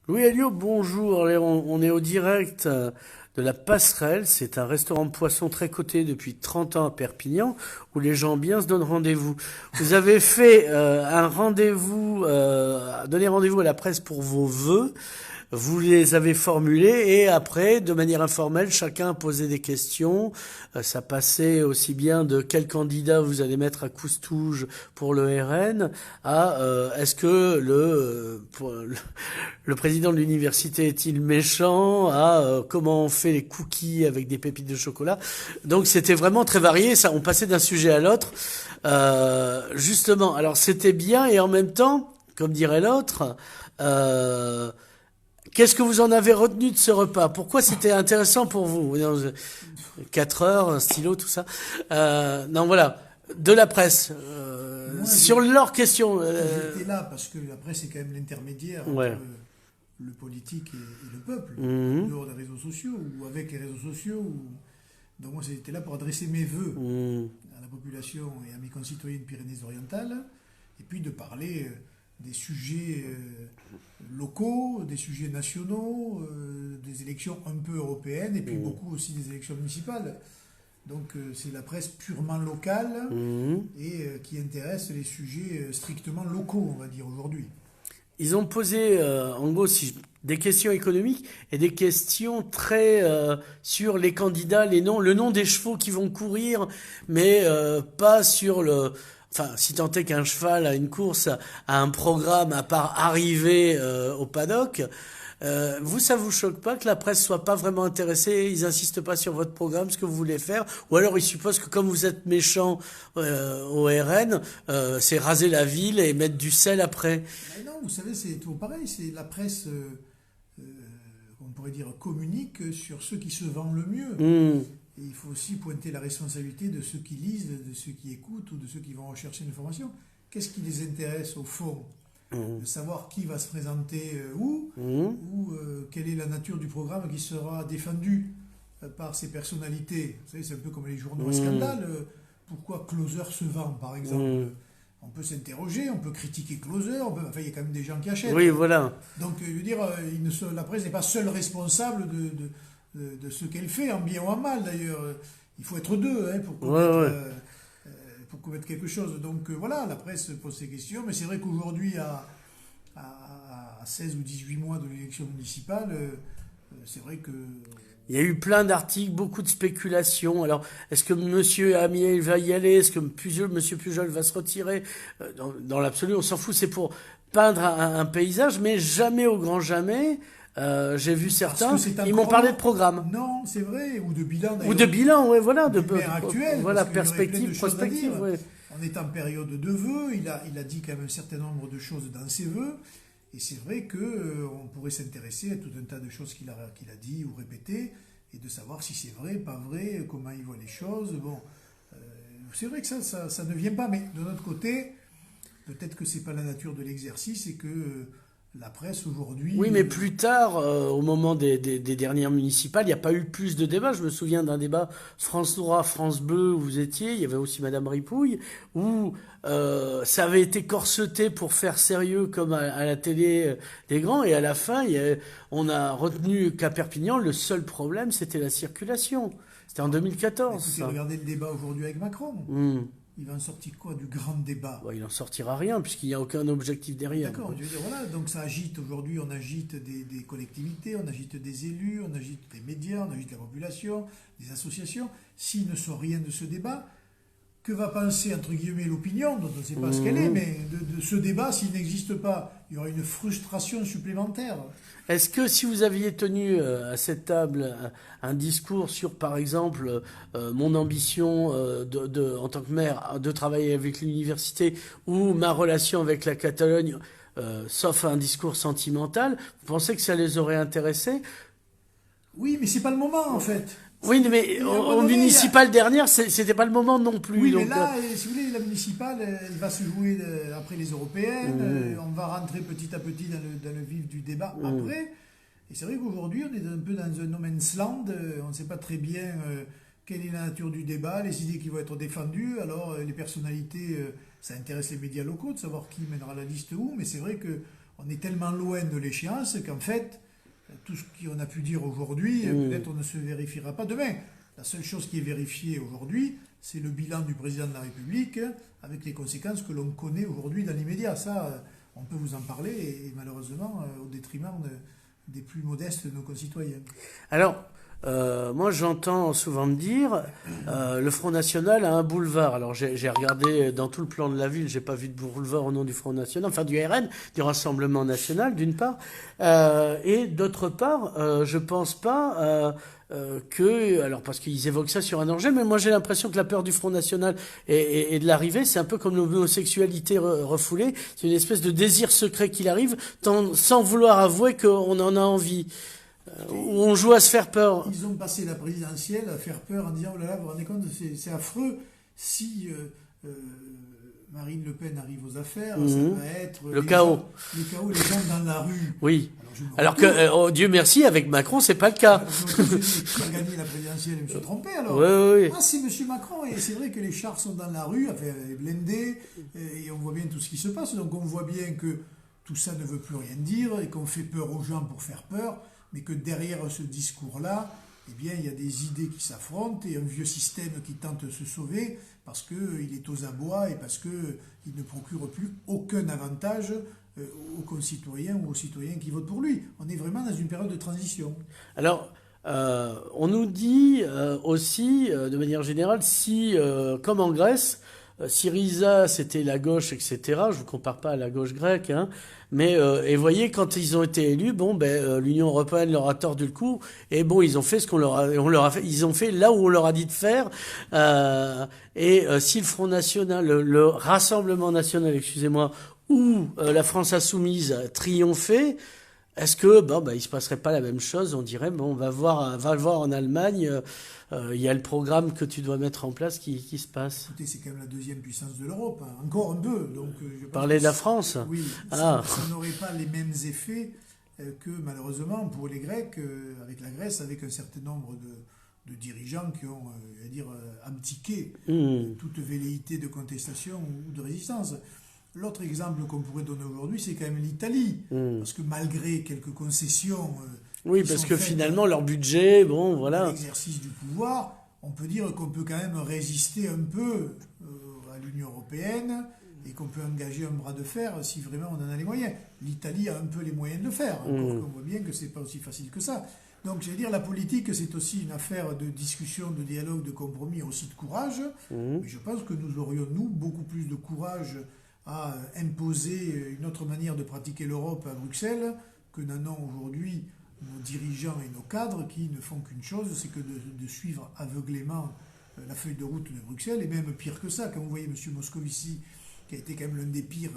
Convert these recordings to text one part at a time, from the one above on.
Louis Alliot, bonjour. Allez, on est au direct de la Passerelle. C'est un restaurant de poisson très coté depuis 30 ans à Perpignan, où les gens bien se donnent rendez-vous. Vous avez fait un rendez-vous, donné rendez-vous à la presse pour vos vœux. Vous les avez formulés et après, de manière informelle, chacun a posé des questions. Ça passait aussi bien de quel candidat vous allez mettre à Coustouge pour le RN à est-ce que le président de l'université est-il méchant à comment on fait les cookies avec des pépites de chocolat. Donc c'était vraiment très varié. Ça, on passait d'un sujet à l'autre. Justement, alors c'était bien et en même temps, comme dirait l'autre. Euh, Qu'est-ce que vous en avez retenu de ce repas? Pourquoi c'était intéressant pour vous? 4 heures, un stylo, tout ça. Non, voilà. De la presse. Moi, Sur leurs questions. j'étais là parce que la presse est quand même l'intermédiaire entre Ouais. le politique et le peuple, en Mhm. dehors des réseaux sociaux ou avec les réseaux sociaux. Donc moi, j'étais là pour adresser mes vœux Mhm. à la population et à mes concitoyens de Pyrénées-Orientales, et puis de parler des sujets locaux, des sujets nationaux, des élections un peu européennes, et puis Mhm. beaucoup aussi des élections municipales. Donc c'est la presse purement locale Mhm. et qui intéresse les sujets strictement locaux, on va dire aujourd'hui. Ils ont posé, en gros, des questions économiques et des questions très sur les candidats, les noms, le nom des chevaux qui vont courir, mais pas sur le. Enfin, si tant est qu'un cheval a une course, a un programme à part arriver au paddock. Vous, ça vous choque pas que la presse soit pas vraiment intéressée, ils insistent pas sur votre programme, ce que vous voulez faire, ou alors ils supposent que comme vous êtes méchant au RN, c'est raser la ville et mettre du sel après. Mais non, vous savez, c'est toujours pareil, c'est la presse, euh, on pourrait dire, communique sur ceux qui se vendent le mieux. Hmm. Et il faut aussi pointer la responsabilité de ceux qui lisent, de ceux qui écoutent ou de ceux qui vont rechercher une information. Qu'est-ce qui les intéresse au fond? Hmm. De savoir qui va se présenter où, Hmm. ou quelle est la nature du programme qui sera défendu par ces personnalités. Vous savez, c'est un peu comme les journaux à Hmm. scandale. Pourquoi Closer se vend, par exemple? Hmm. On peut s'interroger, on peut critiquer Closer, enfin, il y a quand même des gens qui achètent. Oui, voilà. Donc, je veux dire, la presse n'est pas seule responsable de ce qu'elle fait, en bien ou en mal d'ailleurs. Il faut être deux pour Ouais, commettre, ouais. pour commettre quelque chose. Donc voilà, la presse pose ces questions, mais c'est vrai qu'aujourd'hui, à 16 ou 18 mois de l'élection municipale, c'est vrai que... Il y a eu plein d'articles, beaucoup de spéculations. Alors, est-ce que Monsieur Amiel va y aller? Est-ce que Monsieur Pujol va se retirer? Dans l'absolu, on s'en fout. C'est pour peindre un paysage, mais jamais au grand jamais. J'ai vu Parce que certains, c'est ils m'ont encore parlé de long. programme. Non, c'est vrai, ou de bilan Ou d'ailleurs, de bilan, ouais, voilà, du maire actuel, parce voilà, qu'il y aurait plein de perspective, choses à dire. prospective, ouais. On est en période de vœux, il a dit quand même un certain nombre de choses dans ses vœux, et c'est vrai que on pourrait s'intéresser à tout un tas de choses qu'il a dit ou répétées, et de savoir si c'est vrai, pas vrai, comment il voit les choses. Bon, euh, c'est vrai que ça ne vient pas, mais de notre côté, peut-être que c'est pas la nature de l'exercice et que la presse aujourd'hui... Oui, mais plus tard, au moment des dernières municipales, il n'y a pas eu plus de débats. Je me souviens d'un débat France Droit, France Bleu où vous étiez. Il y avait aussi Madame Ripouille, où ça avait été corseté pour faire sérieux comme à la télé des grands. Et à la fin, on a retenu qu'à Perpignan, le seul problème, c'était la circulation. C'était en 2014, Écoutez, ça. regardez le débat aujourd'hui avec Macron. Hmm. Il va en sortir quoi du grand débat? Bon, il n'en sortira rien puisqu'il n'y a aucun objectif derrière. D'accord, je veux dire, voilà, donc ça agite aujourd'hui, on agite des collectivités, on agite des élus, on agite des médias, on agite la population, des associations. S'il ne sort rien de ce débat, que va penser, entre guillemets, l'opinion, dont on ne sait pas ce qu'elle est, Mhm. mais de ce débat, s'il n'existe pas, il y aura une frustration supplémentaire. Est-ce que si vous aviez tenu à cette table un discours sur, par exemple, mon ambition en tant que maire de travailler avec l'université ou ma relation avec la Catalogne, sauf un discours sentimental, vous pensez que ça les aurait intéressés? Oui, mais c'est pas le moment, en fait. Oui, mais À un moment au donné, municipal dernière, c'était pas le moment non plus. oui, mais Donc, là, si vous voulez, la municipale, elle va se jouer après les européennes. On va rentrer petit à petit dans le vif du débat après. Et c'est vrai qu'aujourd'hui, on est un peu dans un no man's land. On ne sait pas très bien quelle est la nature du débat, les idées qui vont être défendues. Alors, les personnalités, ça intéresse les médias locaux de savoir qui mènera la liste où. Mais c'est vrai que on est tellement loin de l'échéance qu'en fait, tout ce qu'on a pu dire aujourd'hui, peut-être on ne se vérifiera pas demain. La seule chose qui est vérifiée aujourd'hui, c'est le bilan du président de la République, avec les conséquences que l'on connaît aujourd'hui dans l'immédiat. Ça, on peut vous en parler, et malheureusement, au détriment des plus modestes de nos concitoyens. Alors, moi j'entends souvent me dire, le Front National a un boulevard. Alors j'ai regardé dans tout le plan de la ville, j'ai pas vu de boulevard au nom du Front National, enfin du RN, du Rassemblement National d'une part, et d'autre part, je pense pas alors parce qu'ils évoquent ça sur un enjeu, mais moi j'ai l'impression que la peur du Front National et de l'arrivée, c'est un peu comme l'homosexualité refoulée, c'est une espèce de désir secret qu'il arrive, sans vouloir avouer qu'on en a envie. Où on joue à se faire peur. Ils ont passé la présidentielle à faire peur en disant oh là là, vous vous rendez compte, c'est affreux. Si Marine Le Pen arrive aux affaires, ça va être le chaos. Le chaos, les gens dans la rue. Oui. Alors que, oh, Dieu merci, avec Macron, c'est pas le cas. Qui a gagné la présidentielle, je me suis trompé alors. Oui. Ah, c'est M. Macron, et c'est vrai que les chars sont dans la rue, enfin, blindés, et on voit bien tout ce qui se passe. Donc on voit bien que tout ça ne veut plus rien dire, et qu'on fait peur aux gens pour faire peur. Mais que derrière ce discours-là, eh bien, il y a des idées qui s'affrontent et un vieux système qui tente de se sauver parce qu'il est aux abois et parce qu'il ne procure plus aucun avantage aux concitoyens ou aux citoyens qui votent pour lui. On est vraiment dans une période de transition. Alors, on nous dit aussi, de manière générale, si, comme en Grèce, Syriza, c'était la gauche, etc. Je vous compare pas à la gauche grecque, hein. Mais et voyez, quand ils ont été élus, l'Union européenne leur a tordu le cou. Et bon, ils ont fait ce on leur a fait. Ils ont fait là où on leur a dit de faire. Si le Front National, le Rassemblement National, excusez-moi, ou la France Insoumise triomphait, est-ce que il se passerait pas la même chose? On dirait on va voir en Allemagne. Il y a le programme que tu dois mettre en place qui se passe. Écoutez, c'est quand même la deuxième puissance de l'Europe, hein. Encore un peu. Donc, je Parler de la France. Oui, ça n'aurait pas les mêmes effets que malheureusement pour les Grecs, avec la Grèce, avec un certain nombre de dirigeants qui ont, abdiqué toute velléité de contestation ou de résistance. L'autre exemple qu'on pourrait donner aujourd'hui, c'est quand même l'Italie. Parce que malgré quelques concessions... oui, parce que finalement, leur budget, voilà. L'exercice du pouvoir, on peut dire qu'on peut quand même résister un peu à l'Union européenne et qu'on peut engager un bras de fer si vraiment on en a les moyens. L'Italie a un peu les moyens de le faire. On voit bien que c'est pas aussi facile que ça. Donc, je veux dire, la politique, c'est aussi une affaire de discussion, de dialogue, de compromis, aussi de courage. Mais je pense que nous aurions, nous, beaucoup plus de courage à imposer une autre manière de pratiquer l'Europe à Bruxelles que n'en ont aujourd'hui nos dirigeants et nos cadres qui ne font qu'une chose, c'est que de suivre aveuglément la feuille de route de Bruxelles, et même pire que ça, quand vous voyez M. Moscovici, qui a été quand même l'un des pires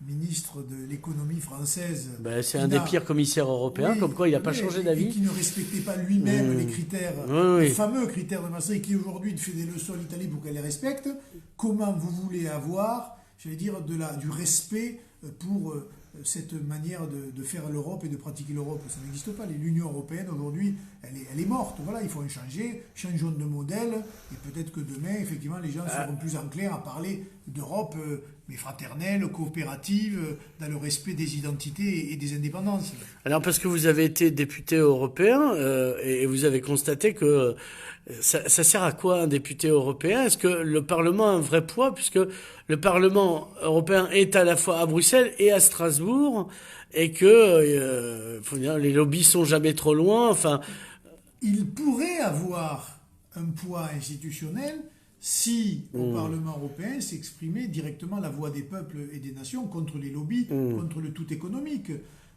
ministres de l'économie française. C'est un des pires commissaires européens, comme quoi il n'a pas changé d'avis. Et qui ne respectait pas lui-même les critères, les fameux critères de Maastricht, qui aujourd'hui fait des leçons à l'Italie pour qu'elle les respecte. Comment vous voulez avoir, j'allais dire, du respect pour cette manière de faire l'Europe et de pratiquer l'Europe? Ça n'existe pas. L'Union européenne, aujourd'hui, elle est morte. Voilà, il faut en changer. Changeons de modèle. Et peut-être que demain, effectivement, les gens seront plus enclins à parler d'Europe, mais fraternelle, coopérative, dans le respect des identités et des indépendances. Alors, parce que vous avez été député européen et vous avez constaté que ça sert à quoi un député européen? Est-ce que le Parlement a un vrai poids, puisque le Parlement européen est à la fois à Bruxelles et à Strasbourg, et que faut dire, les lobbies sont jamais trop loin. Enfin, il pourrait avoir un poids institutionnel si au Parlement européen s'exprimait directement la voix des peuples et des nations contre les lobbies, contre le tout économique.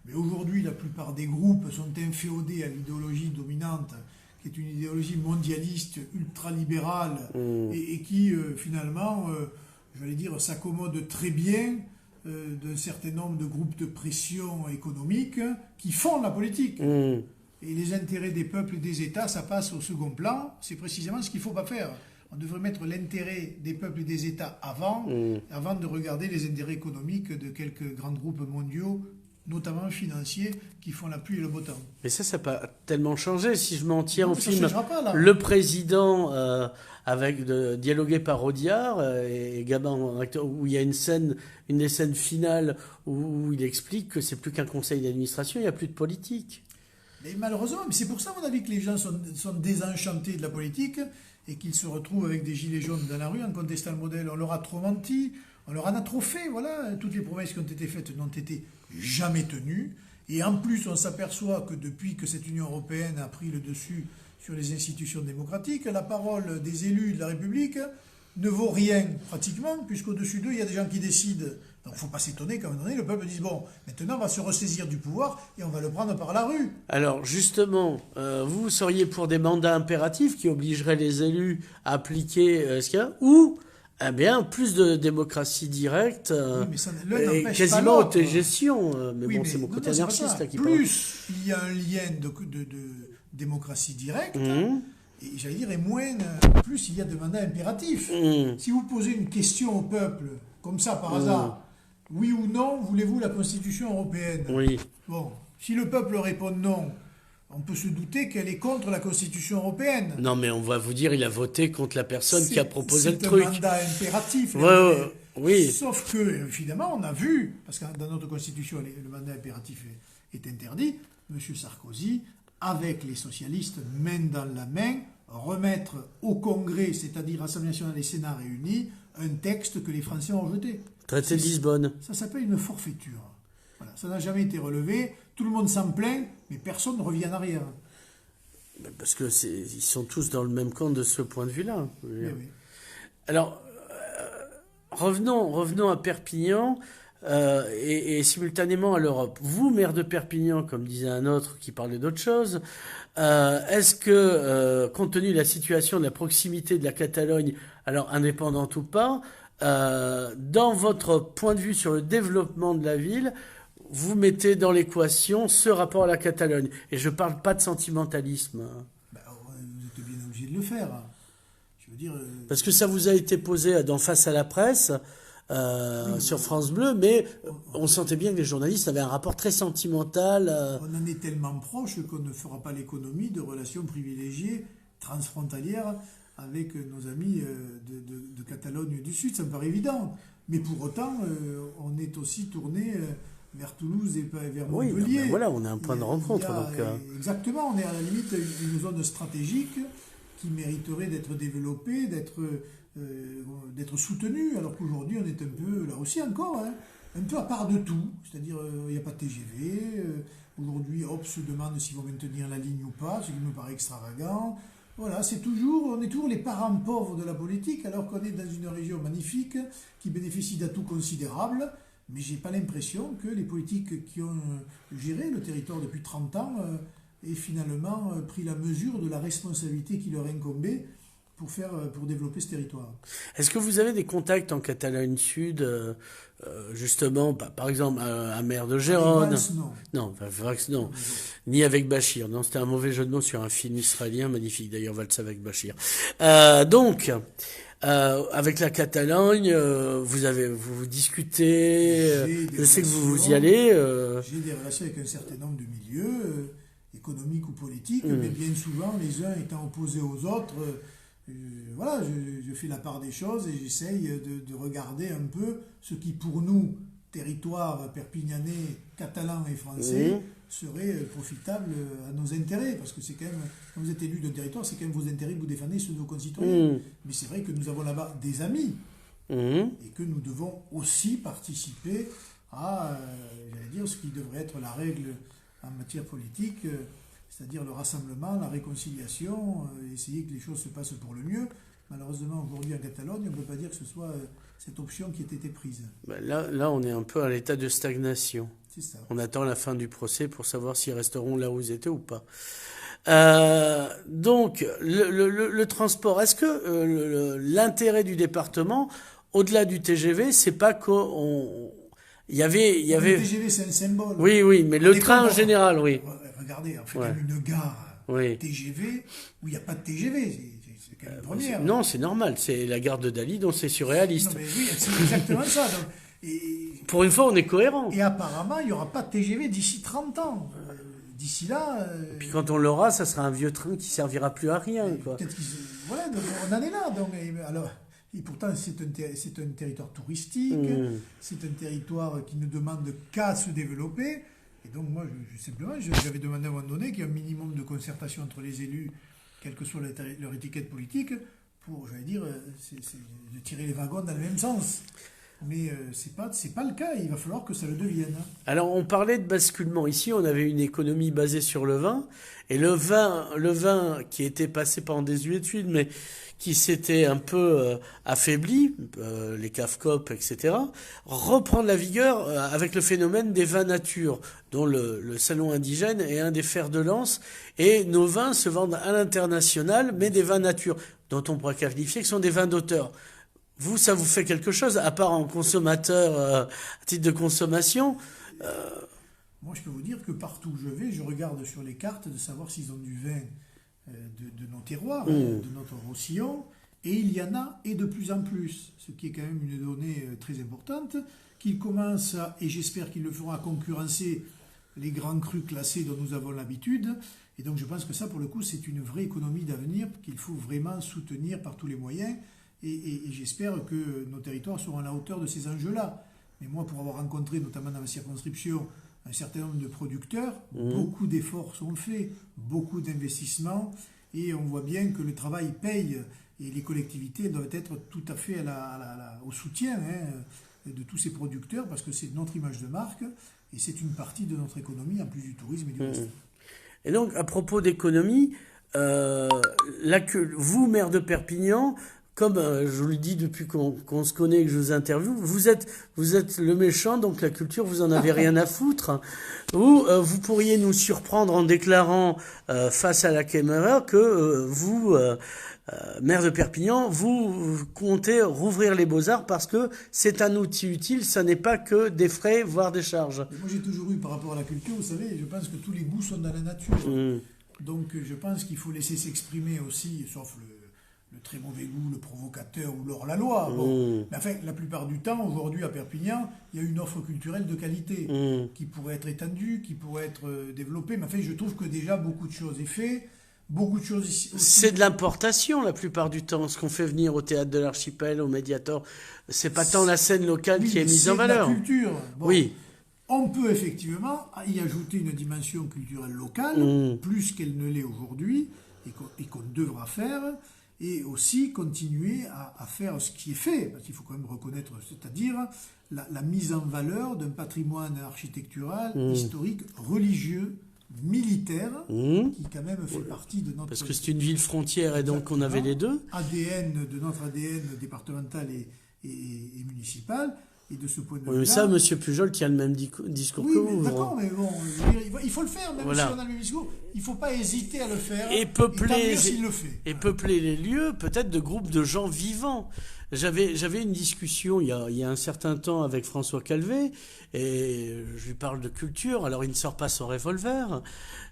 Mais aujourd'hui, la plupart des groupes sont inféodés à l'idéologie dominante, qui est une idéologie mondialiste, ultralibérale, et qui, finalement, j'allais dire, s'accommode très bien d'un certain nombre de groupes de pression économique qui font la politique. Et les intérêts des peuples et des États, ça passe au second plan. C'est précisément ce qu'il ne faut pas faire. On devrait mettre l'intérêt des peuples et des États avant de regarder les intérêts économiques de quelques grands groupes mondiaux notamment financiers, qui font la pluie et le beau temps. Mais ça n'a pas tellement changé. Si je m'en tiens au Ça film, changera pas, là. le président dialogué par Audiard et Gabin en acteur, où il y a une des scènes finales où il explique que c'est plus qu'un conseil d'administration, il n'y a plus de politique. Mais malheureusement, mais c'est pour ça, à mon avis, que les gens sont désenchantés de la politique et qu'ils se retrouvent avec des gilets jaunes dans la rue en contestant le modèle. On leur a trop menti, on leur en a trop fait, voilà. Toutes les promesses qui ont été faites n'ont été jamais tenues. Et en plus, on s'aperçoit que depuis que cette Union européenne a pris le dessus sur les institutions démocratiques, la parole des élus de la République ne vaut rien, pratiquement, puisqu'au-dessus d'eux, il y a des gens qui décident. Donc il ne faut pas s'étonner qu'à un moment donné, le peuple dise, bon, maintenant on va se ressaisir du pouvoir et on va le prendre par la rue. Alors justement, vous seriez pour des mandats impératifs qui obligeraient les élus à appliquer ce qu'il y a, ou eh bien plus de démocratie directe, Oui, mais ça, l'un et n'empêche pas quasiment l'autre. autogestion. Mais Oui, bon, mais c'est mon non, côté non, c'est pas anarchiste ça. là qui parle. Plus il y a un lien de démocratie directe, et j'allais dire, et moins, plus il y a de mandats impératifs. Si vous posez une question au peuple, comme ça par hasard, oui ou non, voulez-vous la Constitution européenne? Oui. Bon, si le peuple répond non, on peut se douter qu'elle est contre la Constitution européenne. Non, mais on va vous dire, il a voté contre la personne qui a proposé le C'est un truc. mandat impératif. Oui. Sauf que, finalement, on a vu, parce que dans notre Constitution, le mandat impératif est interdit, M. Sarkozy, avec les socialistes, main dans la main, remettre au Congrès, c'est-à-dire Assemblée nationale et Sénat réunis, un texte que les Français ont rejeté. Traité de Lisbonne. Ça s'appelle une forfaiture. Voilà, ça n'a jamais été relevé, tout le monde s'en plaint, mais personne ne revient en arrière. Parce que ils sont tous dans le même camp de ce point de vue-là. Oui. Alors, revenons à Perpignan et simultanément à l'Europe. Vous, maire de Perpignan, comme disait un autre qui parlait d'autre chose, est-ce que, compte tenu de la situation de la proximité de la Catalogne, alors indépendante ou pas, dans votre point de vue sur le développement de la ville, vous mettez dans l'équation ce rapport à la Catalogne? Et je ne parle pas de sentimentalisme. Ben, vous êtes bien obligé de le faire. Je veux dire... Parce que ça vous a été posé d'en face à la presse, sur France Bleu, mais on sentait bien que les journalistes avaient un rapport très sentimental. On en est tellement proche qu'on ne fera pas l'économie de relations privilégiées transfrontalières avec nos amis de Catalogne du Sud, ça me paraît évident. Mais pour autant, on est aussi tourné vers Toulouse et vers Montpellier. Oui, ben voilà, on a un point de rencontre. Exactement, on est à la limite d'une zone stratégique qui mériterait d'être développée, d'être soutenue, alors qu'aujourd'hui on est un peu, là aussi encore, un peu à part de tout. C'est-à-dire, il n'y a pas de TGV. Aujourd'hui, Hop se demande s'ils vont maintenir la ligne ou pas, ce qui me paraît extravagant. Voilà, on est toujours les parents pauvres de la politique, alors qu'on est dans une région magnifique qui bénéficie d'atouts considérables. Mais je n'ai pas l'impression que les politiques qui ont géré le territoire depuis 30 ans aient finalement pris la mesure de la responsabilité qui leur incombait pour développer ce territoire. Est-ce que vous avez des contacts en Catalogne Sud, justement, par exemple, un maire de Gérone? Valls, non. Non. Ni avec Bachir. Non, c'était un mauvais jeu de mots sur un film israélien magnifique, d'ailleurs, Valls avec Bachir. Donc, avec la Catalogne, vous discutez, je sais que vous y allez. J'ai des relations avec un certain nombre de milieux, économiques ou politiques, mais bien souvent, les uns étant opposés aux autres, voilà, je fais la part des choses et j'essaye de regarder un peu ce qui, pour nous, territoire perpignanais, catalan et français, serait profitable à nos intérêts. Parce que c'est quand même, quand vous êtes élu d'un territoire, c'est quand même vos intérêts que vous défendez, ceux de vos concitoyens. Mais c'est vrai que nous avons là-bas des amis et que nous devons aussi participer à, j'allais dire, ce qui devrait être la règle en matière politique, c'est-à-dire le rassemblement, la réconciliation, essayer que les choses se passent pour le mieux. Malheureusement, aujourd'hui en Catalogne, on ne peut pas dire que ce soit cette option qui ait été prise. Ben là, on est un peu à l'état de stagnation. C'est ça. On attend la fin du procès pour savoir s'ils resteront là où ils étaient ou pas. Donc, le transport, est-ce que l'intérêt du département, au-delà du TGV, c'est pas qu'on... Il y avait... Le TGV, c'est un symbole. Oui, mais le train en général, oui. Regardez, on fait quand même une gare TGV où il n'y a pas de TGV. C'est quand même une première. Non, c'est normal. C'est la gare de Dali, donc c'est surréaliste. Non, mais oui, c'est exactement ça. Donc, Pour une fois, on est cohérent. Et apparemment, il n'y aura pas de TGV d'ici 30 ans. D'ici là... Et puis quand on l'aura, ça sera un vieux train qui servira plus à rien, quoi. Peut-être voilà, donc on en est là. Donc, alors, et pourtant, c'est un territoire touristique, c'est un territoire qui ne demande qu'à se développer. Et donc, moi, simplement, j'avais demandé à un moment donné qu'il y ait un minimum de concertation entre les élus, quelle que soit leur étiquette politique, pour, j'allais dire, de tirer les wagons dans le même sens. Mais c'est pas le cas, il va falloir que ça le devienne. Alors, on parlait de basculement. Ici, on avait une économie basée sur le vin. Et le vin qui était passé pendant des études, mais qui s'était un peu affaibli, les CAFCOP, etc., reprend de la vigueur avec le phénomène des vins nature, dont le salon indigène est un des fers de lance. Et nos vins se vendent à l'international, mais des vins nature, dont on pourrait qualifier que sont des vins d'auteur. Vous, ça vous fait quelque chose, à part en consommateur, à titre de consommation Moi, je peux vous dire que partout où je vais, je regarde sur les cartes de savoir s'ils ont du vin de nos terroirs, de notre Roussillon, et il y en a, et de plus en plus, ce qui est quand même une donnée très importante, qu'ils commencent, et j'espère qu'ils le feront, à concurrencer les grands crus classés dont nous avons l'habitude. Et donc je pense que ça, pour le coup, c'est une vraie économie d'avenir qu'il faut vraiment soutenir par tous les moyens. Et j'espère que nos territoires seront à la hauteur de ces enjeux-là. Mais moi, pour avoir rencontré, notamment dans ma circonscription, un certain nombre de producteurs, beaucoup d'efforts sont faits, beaucoup d'investissements, et on voit bien que le travail paye, et les collectivités doivent être tout à fait au soutien de tous ces producteurs, parce que c'est notre image de marque, et c'est une partie de notre économie, en plus du tourisme et du reste. Et donc, à propos d'économie, vous, maire de Perpignan, comme je vous le dis depuis qu'on se connaît et que je vous interviewe, vous êtes le méchant, donc la culture, vous en avez rien à foutre. Vous pourriez nous surprendre en déclarant face à la caméra que vous, maire de Perpignan, vous comptez rouvrir les Beaux-Arts parce que c'est un outil utile, ça n'est pas que des frais, voire des charges. Et moi, j'ai toujours eu, par rapport à la culture, vous savez, je pense que tous les goûts sont dans la nature. Donc, je pense qu'il faut laisser s'exprimer aussi, sauf le très mauvais goût, le provocateur ou l'hors-la-loi. Bon. Mais enfin, la plupart du temps, aujourd'hui, à Perpignan, il y a une offre culturelle de qualité qui pourrait être étendue, qui pourrait être développée. Mais enfin, je trouve que déjà, beaucoup de choses est fait. Beaucoup de choses ici aussi. C'est de l'importation la plupart du temps, ce qu'on fait venir au Théâtre de l'Archipel, au Médiator. C'est pas tant la scène locale qui est mise en valeur. C'est la culture. Bon, oui. On peut effectivement y ajouter une dimension culturelle locale, plus qu'elle ne l'est aujourd'hui, et qu'on devra faire. Et aussi continuer à faire ce qui est fait, parce qu'il faut quand même reconnaître, c'est-à-dire la mise en valeur d'un patrimoine architectural, historique, religieux, militaire, qui quand même fait partie de notre... Parce que c'est une ville frontière et donc on avait les deux. De notre ADN départemental et municipal. Et de ce point de vue-là... Oui, ça, M. Pujol qui a le même discours que vous. D'accord, mais bon, il faut le faire, même si on a le même discours. Il ne faut pas hésiter à le faire. Et peupler, s'il le fait. Et peupler les lieux, peut-être de groupes de gens vivants. J'avais une discussion il y a un certain temps avec François Calvet, et je lui parle de culture, alors il ne sort pas son revolver,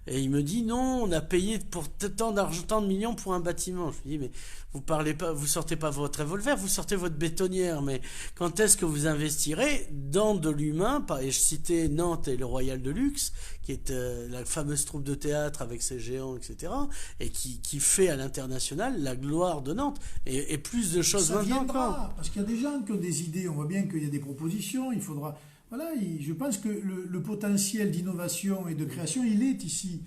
et il me dit non, on a payé pour tant d'argent, tant de millions pour un bâtiment. Je lui dis mais vous sortez pas votre revolver, vous sortez votre bétonnière, mais quand est-ce que vous investirez dans de l'humain? Et je citais Nantes et le Royal de Luxe, qui est la fameuse troupe de théâtre avec ses géants, etc., et qui fait à l'international la gloire de Nantes, et plus de choses ça maintenant viendra, parce qu'il y a des gens qui ont des idées, on voit bien qu'il y a des propositions, il faudra... Voilà, je pense que le potentiel d'innovation et de création, il est ici.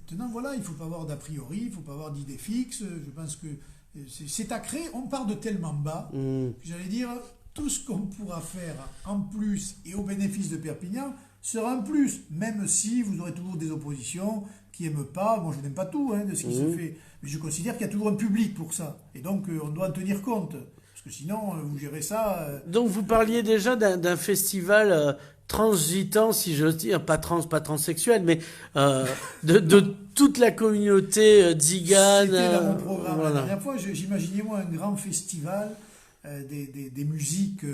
Maintenant, voilà, il ne faut pas avoir d'a priori, il ne faut pas avoir d'idées fixes, je pense que c'est à créer, on part de tellement bas, j'allais dire, tout ce qu'on pourra faire en plus et au bénéfice de Perpignan sera un plus, même si vous aurez toujours des oppositions qui n'aiment pas, moi je n'aime pas tout de ce qui se fait, mais je considère qu'il y a toujours un public pour ça, et donc on doit en tenir compte. Parce que sinon, vous gérez ça... Donc vous parliez déjà d'un festival transitant, si j'ose dire, pas transsexuel, mais de toute la communauté tzigane. C'était dans mon programme la dernière fois. J'imaginais moi un grand festival des musiques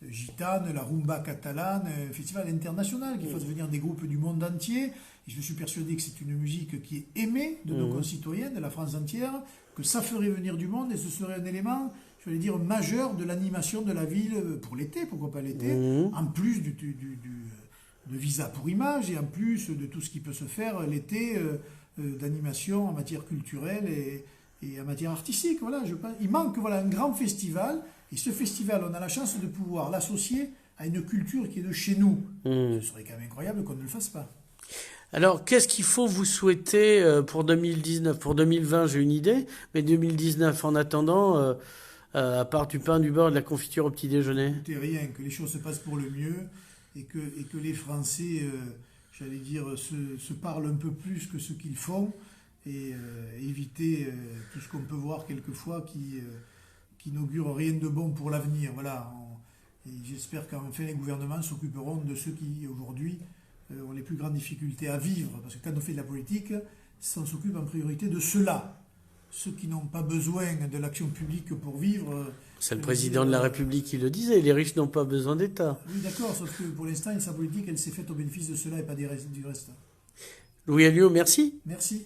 gitanes, la rumba catalane, un festival international qui fasse venir des groupes du monde entier. Et je suis persuadé que c'est une musique qui est aimée de nos concitoyens, de la France entière, que ça ferait venir du monde et ce serait un élément je vais dire, majeur de l'animation de la ville pour l'été, pourquoi pas l'été, en plus de visa pour image et en plus de tout ce qui peut se faire l'été d'animation en matière culturelle et en matière artistique. Voilà, il manque voilà, un grand festival et ce festival, on a la chance de pouvoir l'associer à une culture qui est de chez nous. Ce serait quand même incroyable qu'on ne le fasse pas. Alors, qu'est-ce qu'il faut vous souhaiter pour 2019? Pour 2020, j'ai une idée, mais 2019, en attendant, à part du pain, du beurre et de la confiture au petit déjeuner? Tout est rien, que les choses se passent pour le mieux et que les Français, j'allais dire, se parlent un peu plus que ce qu'ils font et éviter tout ce qu'on peut voir quelquefois qui n'augure rien de bon pour l'avenir. Voilà. Et j'espère qu'enfin les gouvernements s'occuperont de ceux qui aujourd'hui ont les plus grandes difficultés à vivre. Parce que quand on fait de la politique, on s'occupe en priorité de ceux-là. Ceux qui n'ont pas besoin de l'action publique pour vivre. C'est le président de la République qui le disait, les riches n'ont pas besoin d'État. Oui, d'accord, sauf que pour l'instant, sa politique, elle s'est faite au bénéfice de cela et pas du reste. Louis Alliot, merci. Merci.